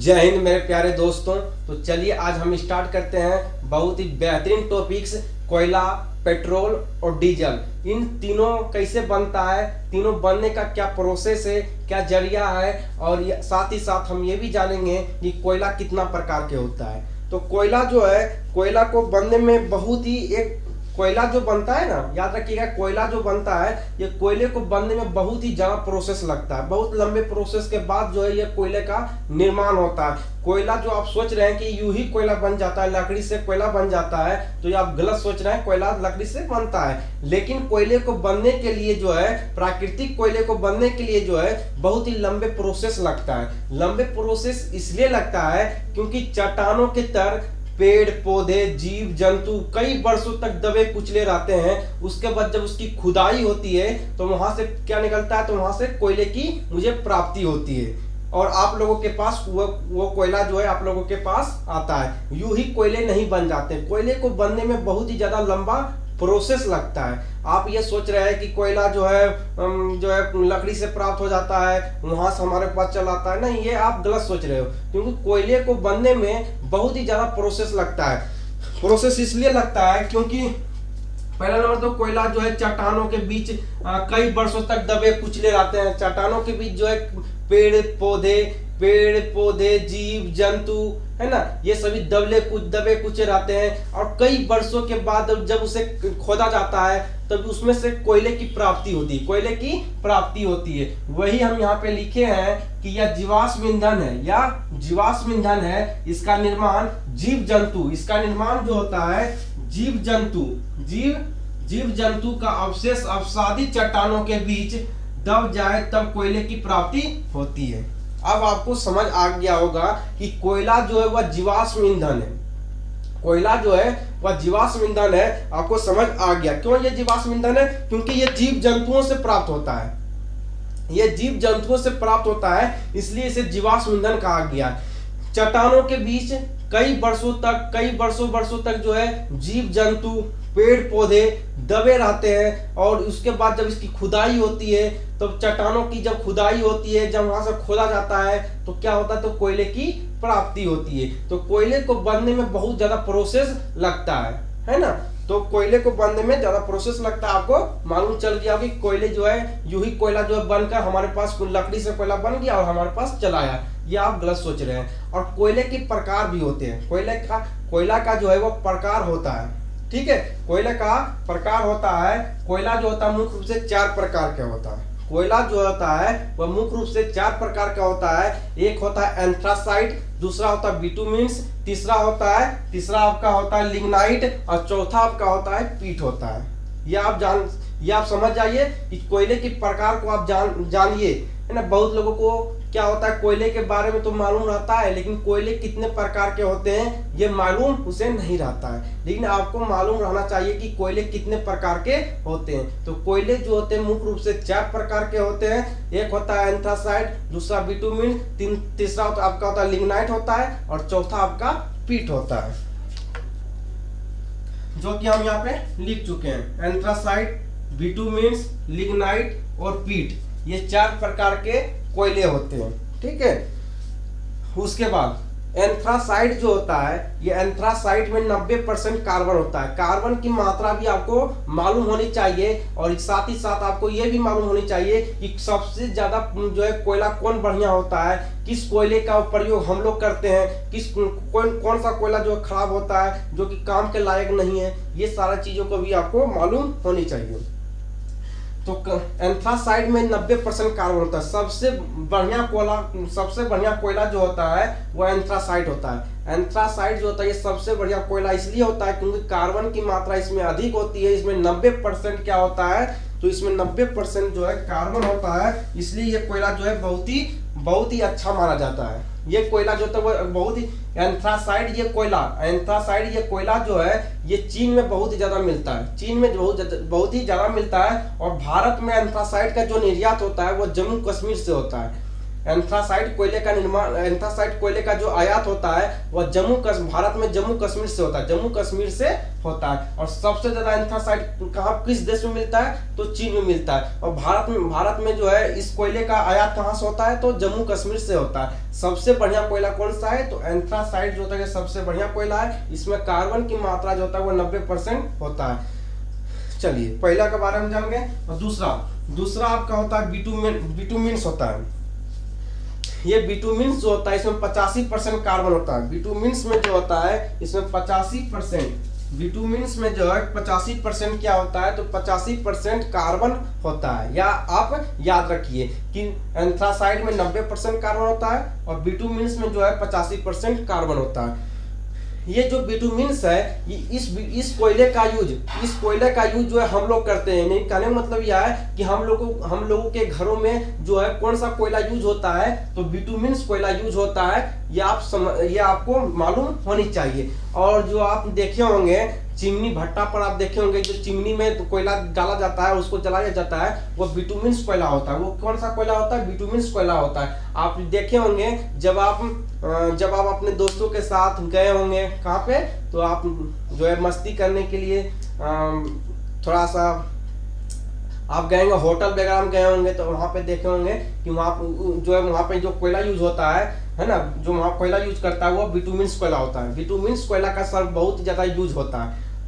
जय हिंद मेरे प्यारे दोस्तों। तो चलिए आज हम स्टार्ट करते हैं बहुत ही बेहतरीन टॉपिक्स कोयला, पेट्रोल और डीजल। इन तीनों कैसे बनता है, तीनों बनने का क्या प्रोसेस है, क्या जरिया है, और साथ ही साथ हम ये भी जानेंगे कि कोयला कितना प्रकार के होता है। तो कोयला जो है, कोयला को बनने में बहुत ही कोयला जो बनता है ना, याद रखिएगा, कोयला जो बनता है, ये कोयले को बनने में बहुत ही ज्यादा प्रोसेस लगता है। बहुत लंबे प्रोसेस के बाद जो है ये कोयले का निर्माण होता है। कोयला जो आप सोच रहे हैं कि यूं ही कोयला बन जाता है, लकड़ी से कोयला बन जाता है, तो ये आप गलत सोच रहे हैं। कोयला लकड़ी से बनता है, लेकिन कोयले को बनने के लिए जो है, प्राकृतिक कोयले को बनने के लिए जो है बहुत ही लंबे प्रोसेस लगता है। लंबे प्रोसेस इसलिए लगता है क्योंकि चट्टानों के तर पेड़ पौधे जीव जंतु कई वर्षों तक दबे कुचले रहते हैं। उसके बाद जब उसकी खुदाई होती है तो वहां से क्या निकलता है, तो वहां से कोयले की मुझे प्राप्ति होती है, और आप लोगों के पास वो कोयला जो है आप लोगों के पास आता है। यूं ही कोयले नहीं बन जाते। कोयले को बनने में बहुत ही ज्यादा लंबा प्रोसेस लगता है। आप ये सोच रहे हैं कि कोयला जो है लकड़ी से प्राप्त हो जाता है, वहां से हमारे पास चला आता है। नहीं, ये आप गलत सोच रहे हो, क्योंकि कोयले को बनने में बहुत ही ज्यादा प्रोसेस लगता है। प्रोसेस इसलिए लगता है क्योंकि पहला नंबर तो कोयला जो है चट्टानों के बीच कई वर्षों तक दबे कुचले रहते हैं। चट्टानों के बीच जो है पेड़ पौधे जीव जंतु है ना, ये सभी दबे कुचे रहते हैं, और कई वर्षों के बाद जब उसे खोदा जाता है तब उसमें से कोयले की प्राप्ति होती है। वही हम यहाँ पे लिखे हैं कि यह जीवाश्म ईंधन है। इसका निर्माण इसका निर्माण जो होता है जीव जंतु का अवशेष अवसादी चट्टानों के बीच दब जाए तब कोयले की प्राप्ति होती है। अब आपको समझ आ गया होगा कि कोयला जो है वह जीवाश्म ईंधन है। कोयला जो है वह जीवाश्म ईंधन है। आपको समझ आ गया क्यों ये जीवाश्म ईंधन है? क्योंकि ये जीव जंतुओं से प्राप्त होता है, इसलिए इसे जीवाश्म ईंधन कहा गया। चट्टानों के बीच कई वर्षों तक जो है जीव जंतु पेड़ पौधे दबे रहते हैं, और उसके बाद जब इसकी खुदाई होती है, तो चट्टानों की जब खुदाई होती है, जब वहां से खोदा जाता है तो क्या होता है, तो कोयले की प्राप्ति होती है। तो कोयले को बनने में बहुत ज्यादा प्रोसेस लगता है ना। तो कोयले को बनने में ज्यादा प्रोसेस लगता है। आपको मालूम चल गया कि कोयले जो है यूं ही कोयला जो है बनकर हमारे पास लकड़ी से कोयला बन गया और हमारे पास चला आया। ये आप गलत सोच रहे हैं। और कोयले के प्रकार भी होते हैं। कोयला का जो है वो प्रकार होता है, ठीक है। कोयले का प्रकार होता है, कोयला जो होता है मुख्य रूप से 4 प्रकार का होता है। कोयला जो होता है वह मुख्य रूप से 4 प्रकार का होता है। एक होता है एंथ्रासाइट, दूसरा होता है बिटुमिन्स, तीसरा आपका होता है लिग्नाइट, और चौथा आपका होता है पीट होता है। ये आप समझ जाइए कि कोयले के प्रकार को आप जानिए, है ना। बहुत लोगों को क्या होता है, कोयले के बारे में तो मालूम रहता है, लेकिन कोयले कितने प्रकार के होते हैं ये मालूम उसे नहीं रहता है। लेकिन आपको मालूम रहना चाहिए कि कोयले कितने प्रकार के होते हैं। तो कोयले जो होते हैं मुख्य रूप से 4 प्रकार के होते हैं। एक होता है एंथ्रासाइट, दूसरा बिटुमिन, तीसरा आपका होता है लिग्नाइट होता है, और चौथा आपका पीट होता है, जो कि हम यहाँ पे लिख चुके हैं। एंथ्रासाइट, बिटुमिन्स, लिग्नाइट और पीट, ये 4 प्रकार के कोयले होते हैं, ठीक है। उसके बाद एंथ्रासाइट जो होता है, ये एंथ्रासाइट में 90% कार्बन होता है। कार्बन की मात्रा भी आपको मालूम होनी चाहिए, और साथ ही साथ आपको ये भी मालूम होनी चाहिए कि सबसे ज्यादा जो है कोयला कौन बढ़िया होता है, किस कोयले का प्रयोग हम लोग करते हैं, कौन सा कोयला जो खराब होता है, जो कि काम के लायक नहीं है। ये सारा चीजों को भी आपको मालूम होनी चाहिए। तो एंथ्रासाइट में 90% कार्बन होता है। सबसे बढ़िया कोयला जो होता है वो एंथ्रासाइट होता है। एंथ्रासाइट जो होता है ये सबसे बढ़िया कोयला इसलिए होता है क्योंकि कार्बन की मात्रा इसमें अधिक होती है। इसमें 90% क्या होता है, तो इसमें 90% जो है कार्बन होता है, इसलिए ये कोयला जो है बहुत ही अच्छा माना जाता है। ये कोयला जो होता है वो बहुत ही एंथ्रासाइट ये कोयला जो है ये चीन में बहुत ही ज्यादा मिलता है। चीन में बहुत ही ज्यादा मिलता है, और भारत में एंथ्रासाइट का जो निर्यात होता है वो जम्मू कश्मीर से होता है। एंथ्रासाइट कोयले का निर्माण, एंथ्रासाइट कोयले का जो आयात होता है वह भारत में जम्मू कश्मीर से होता है, जम्मू कश्मीर से होता है। और सबसे ज्यादा एंथ्रासाइट कहाँ किस देश में मिलता है, तो चीन में मिलता है। और भारत में जो है इस कोयले का आयात कहाँ से होता है, तो जम्मू कश्मीर से होता है। सबसे बढ़िया कोयला कौन सा है, तो एंथ्रासाइट जो होता है सबसे बढ़िया कोयला है। इसमें कार्बन की मात्रा जो होता है वो 90% होता है। चलिए पहला के बारे में जान गए। और दूसरा आपका होता है बिटुमिन्स होता है। ये बिटुमिन्स जो होता है इसमें 85% कार्बन होता है। बिटुमिन्स में जो होता है इसमें 85%, बिटुमिन्स में जो है 85% क्या होता है, तो 85% कार्बन होता है। या आप याद रखिए कि एंथ्रासाइड में 90% कार्बन होता है और बिटुमिन्स में जो है 85% कार्बन होता है। ये जो बिटुमिन्स है इस कोयले का यूज जो है हम लोग करते हैं। नहीं कहने का मतलब यह है कि हम लोगों के घरों में जो है कौन सा कोयला यूज होता है, तो बिटुमिन्स कोयला यूज होता है। ये आपको मालूम होनी चाहिए। और जो आप देखे होंगे चिमनी भट्टा पर आप देखे होंगे जो चिमनी में तो कोयला डाला जाता है, उसको जलाया जाता है, वो बिटुमिन्स कोयला होता है। वो कौन सा कोयला होता है, बिटुमिन्स कोयला होता है। आप देखे होंगे जब आप अपने दोस्तों के साथ गए होंगे कहाँ पे, तो आप जो है मस्ती करने के लिए थोड़ा सा आप गए होंगे, होटल वगैरह में गए होंगे, तो वहाँ पे देखे होंगे कि वहाँ पे जो कोयला यूज होता है ना, जो वहाँ कोयला यूज करता है वो बिटुमिन्स कोयला होता है। बिटुमिन्स कोयला का सर बहुत ज्यादा यूज होता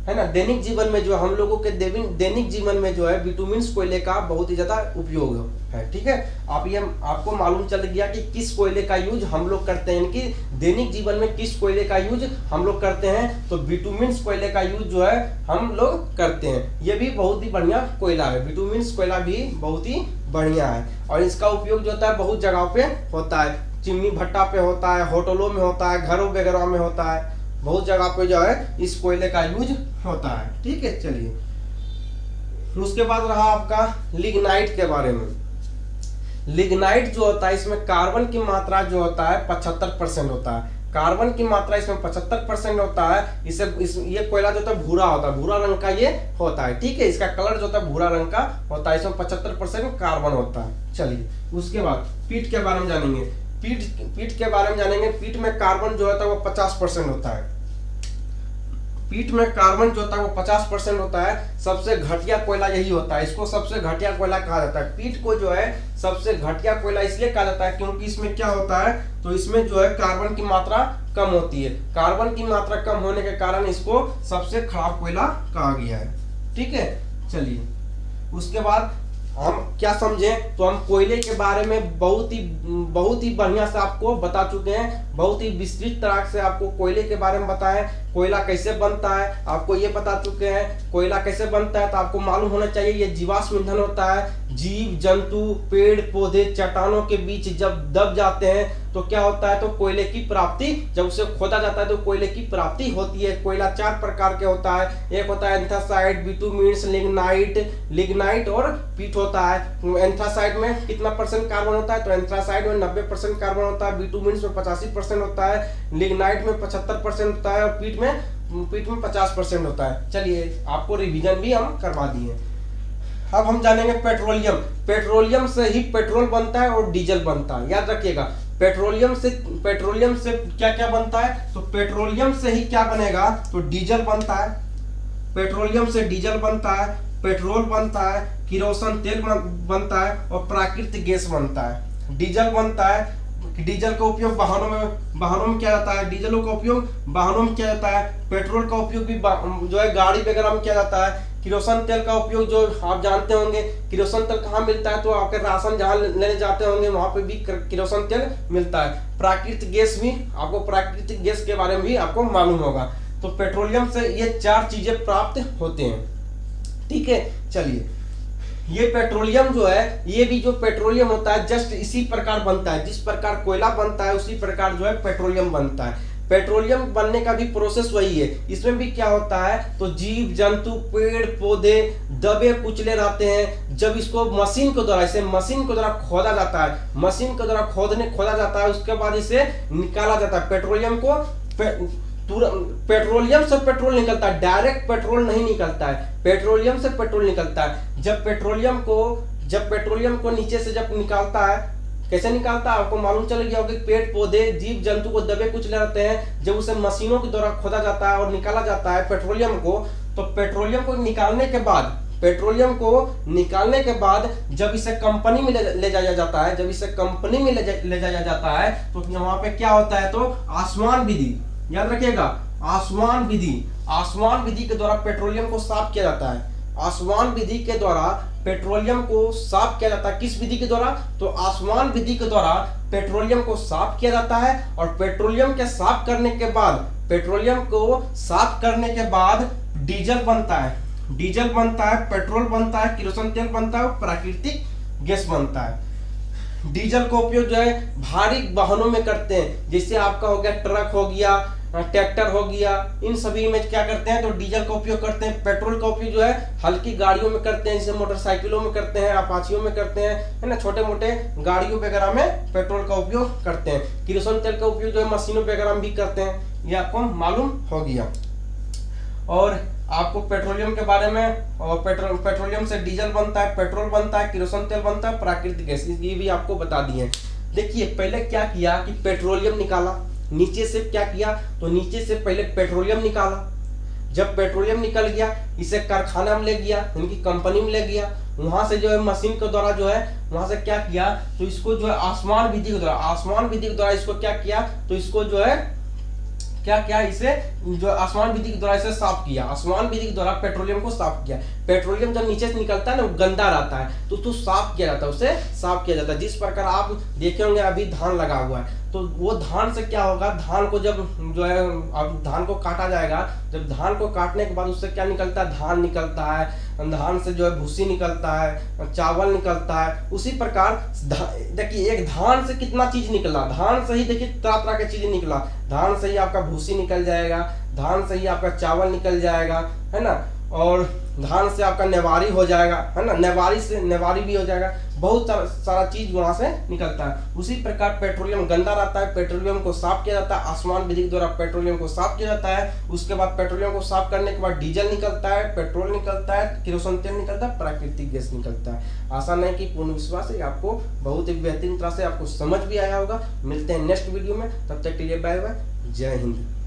है ना। दैनिक जीवन में जो हम लोगों के दैनिक जीवन में जो है बिटुमिन्स कोयले का बहुत ही ज्यादा उपयोग है। ठीक है, आपको मालूम चल गया कि किस कोयले का यूज हम लोग करते हैं, कि दैनिक जीवन में किस कोयले का यूज हम लोग करते हैं, तो बिटुमिन्स कोयले का यूज जो है हम लोग करते हैं। ये भी बहुत ही बढ़िया कोयला है, बिटुमिन्स कोयला भी बहुत ही बढ़िया है। और इसका उपयोग जो होता है बहुत जगह पे होता है, चिमनी भट्टा पे होता है, होटलों में होता है, घरों वगैरह में होता है, बहुत जगह पे जो है इस कोयले का यूज होता है। ठीक है, चलिए उसके बाद रहा आपका लिग्नाइट के बारे में। लिग्नाइट जो होता है इसमें कार्बन की मात्रा जो होता है 75% होता है। कार्बन की मात्रा इसमें 75% होता है। ये कोयला जो होता है भूरा होता है, भूरा रंग का ये होता है। ठीक है, इसका कलर जो होता है भूरा रंग का होता है। इसमें 75% कार्बन होता है। चलिए उसके बाद पीट के बारे में जानेंगे। पीट के बारे में जानेंगे। पीट में कार्बन जो होता है वो 50% होता है। पीट में कार्बन जो होता है वो 50% होता है। सबसे घटिया कोयला यही होता है, इसको सबसे घटिया कोयला कहा जाता है। पीट को जो है सबसे घटिया कोयला इसलिए कहा जाता है क्योंकि इसमें क्या होता है, तो इसमें जो है कार्बन की मात्रा कम होती है। कार्बन की मात्रा कम होने के कारण इसको सबसे खराब कोयला कहा गया है। ठीक है, चलिए उसके बाद हम क्या समझें, तो हम कोयले के बारे में बहुत ही बढ़िया से आपको बता चुके हैं। बहुत ही विस्तृत तरह से आपको कोयले के बारे में बताएं। कोयला कैसे बनता है आपको ये बता चुके हैं। कोयला कैसे बनता है तो आपको मालूम होना चाहिए ये जीवाश्म ईंधन होता है। जीव जंतु पेड़ पौधे चट्टानों के बीच जब दब जाते हैं तो क्या होता है, तो कोयले की प्राप्ति, जब उसे खोदा जाता है तो कोयले की प्राप्ति होती है। कोयला 4 प्रकार के होता है। एक होता है एंथ्रासाइट, बिटुमिन्स, लिग्नाइट और पीट होता है। एंथ्रासाइट में कितना % कार्बन होता है, तो एंथ्रासाइट में 90% कार्बन होता है, बिटुमिन्स में 85% होता है, लिग्नाइट में 75% होता है और पीट में 50% होता है। चलिए आपको रिवीजन भी हम करवा दिए। अब हम जानेंगे पेट्रोलियम। पेट्रोलियम से ही पेट्रोल बनता है और डीजल बनता है, याद रखिएगा। पेट्रोलियम से क्या क्या बनता है, तो पेट्रोलियम से ही क्या बनेगा, तो डीजल बनता है। पेट्रोलियम से डीजल बनता है, पेट्रोल बनता है, किरोसिन तेल बनता है और प्राकृतिक गैस बनता है। डीजल बनता है, डीजल का उपयोग वाहनों में किया जाता है। डीजलों का उपयोग वाहनों में किया जाता है। पेट्रोल का उपयोग भी जो है गाड़ी वगैरह में किया जाता है। किरोसिन तेल का उपयोग जो आप जानते होंगे, किरोसिन तेल कहाँ मिलता है, तो आपके राशन जहाँ लेने जाते होंगे वहां पे भी किरोसिन तेल मिलता है। प्राकृतिक गैस भी, आपको प्राकृतिक गैस के बारे में भी आपको मालूम होगा। तो पेट्रोलियम से ये 4 चीजें प्राप्त होते हैं। ठीक है, चलिए ये पेट्रोलियम जो है, ये भी जो पेट्रोलियम होता है जस्ट इसी प्रकार बनता है, जिस प्रकार कोयला बनता है उसी प्रकार जो है पेट्रोलियम बनता है। पेट्रोलियम बनने का भी प्रोसेस वही है। इसमें भी क्या होता है, तो जीव जंतु पेड़ पौधे दबे कुचले रहते हैं। जब इसको मशीन के द्वारा खोदा जाता है, मशीन के द्वारा खोदा जाता है, उसके बाद इसे निकाला जाता है। पेट्रोलियम से पेट्रोल निकलता है, डायरेक्ट पेट्रोल नहीं निकलता है, पेट्रोलियम से पेट्रोल निकलता है। जब पेट्रोलियम को नीचे से जब निकालता है, कैसे निकालता है आपको मालूम चल गया होगा कि पेड़ पौधे जीव जंतु को दबे कुचले रहते हैं, जब उसे मशीनों के द्वारा खोदा जाता है और निकाला जाता है पेट्रोलियम को, तो पेट्रोलियम को निकालने के बाद जब इसे कंपनी में ले जाया जाता है, ले जाया जाता है तो वहां पे क्या होता है, तो आसमान विधि, याद रखिएगा, आसमान विधि के द्वारा पेट्रोलियम को साफ किया जाता है। आसमान विधि के द्वारा पेट्रोलियम को साफ किया जाता है। किस विधि के द्वारा, तो आसमान विधि के द्वारा पेट्रोलियम को साफ किया जाता है। और पेट्रोलियम को साफ करने के बाद डीजल बनता है, पेट्रोल बनता है, किरोसिन तेल बनता है, प्राकृतिक गैस बनता है। डीजल का उपयोग जो है भारी वाहनों में करते हैं, जैसे आपका हो गया ट्रक हो गया, ट्रैक्टर हो गया, इन सभी में क्या करते हैं, तो डीजल का उपयोग करते हैं। पेट्रोल का उपयोग जो है हल्की गाड़ियों में करते हैं, जैसे मोटरसाइकिलों में करते हैं, अपाचियों में करते हैं, है ना, छोटे मोटे गाड़ियों वगैरह में पेट्रोल का उपयोग करते हैं। किरोसिन तेल का उपयोग जो है मशीनों वगैरह में भी करते हैं, ये आपको मालूम हो गया। और आपको पेट्रोलियम के बारे में, और पेट्रोलियम से डीजल बनता है, पेट्रोल बनता है, किरोसिन तेल बनता है, प्राकृतिक गैस, ये भी आपको बता दिए। देखिए पहले क्या किया कि पेट्रोलियम निकाला, नीचे से क्या किया, तो नीचे से पहले पेट्रोलियम निकाला। जब पेट्रोलियम निकल गया, इसे कारखाना में ले गया, इनकी कंपनी में ले गया, वहां से जो है मशीन के द्वारा जो है वहां से क्या किया, तो इसको जो है आसमान विधि के द्वारा इसको क्या किया, तो इसको जो है क्या इसे जो आसमान विधि के द्वारा इसे साफ किया। आसमान विधि के द्वारा पेट्रोलियम को साफ किया। पेट्रोलियम जब नीचे से निकलता है ना, वो गंदा रहता है, तो उसको साफ किया जाता है, उसे साफ किया जाता है। जिस प्रकार आप देखे होंगे अभी धान लगा हुआ है, तो वो धान से क्या होगा, धान को जब जो है अब धान को काटा जाएगा, जब धान को काटने के बाद उससे क्या निकलता है, धान निकलता है, धान से जो है भूसी निकलता है, चावल निकलता है। उसी प्रकार देखिए एक धान से कितना चीज निकला, धान से ही देखिए तरह तरह की चीजें निकला। धान से ही आपका भूसी निकल जाएगा, धान से ही आपका चावल निकल जाएगा, है ना, और धान से आपका नेवारी हो जाएगा, है ना, नेवारी भी हो जाएगा, बहुत सारा चीज वहां से निकलता है। उसी प्रकार पेट्रोलियम गंदा रहता है, पेट्रोलियम को साफ किया जाता है, आसमान विधि के द्वारा पेट्रोलियम को साफ किया जाता है। उसके बाद पेट्रोलियम को साफ करने के बाद डीजल निकलता है, पेट्रोल निकलता है, किरोसिन तेल निकलता है, प्राकृतिक गैस निकलता है। आशा नहीं कि पूर्ण विश्वास है आपको बहुत ही बेहतरीन तरह से आपको समझ भी आया होगा। मिलते हैं नेक्स्ट वीडियो में, तब तक के लिए बाय बाय, जय हिंद।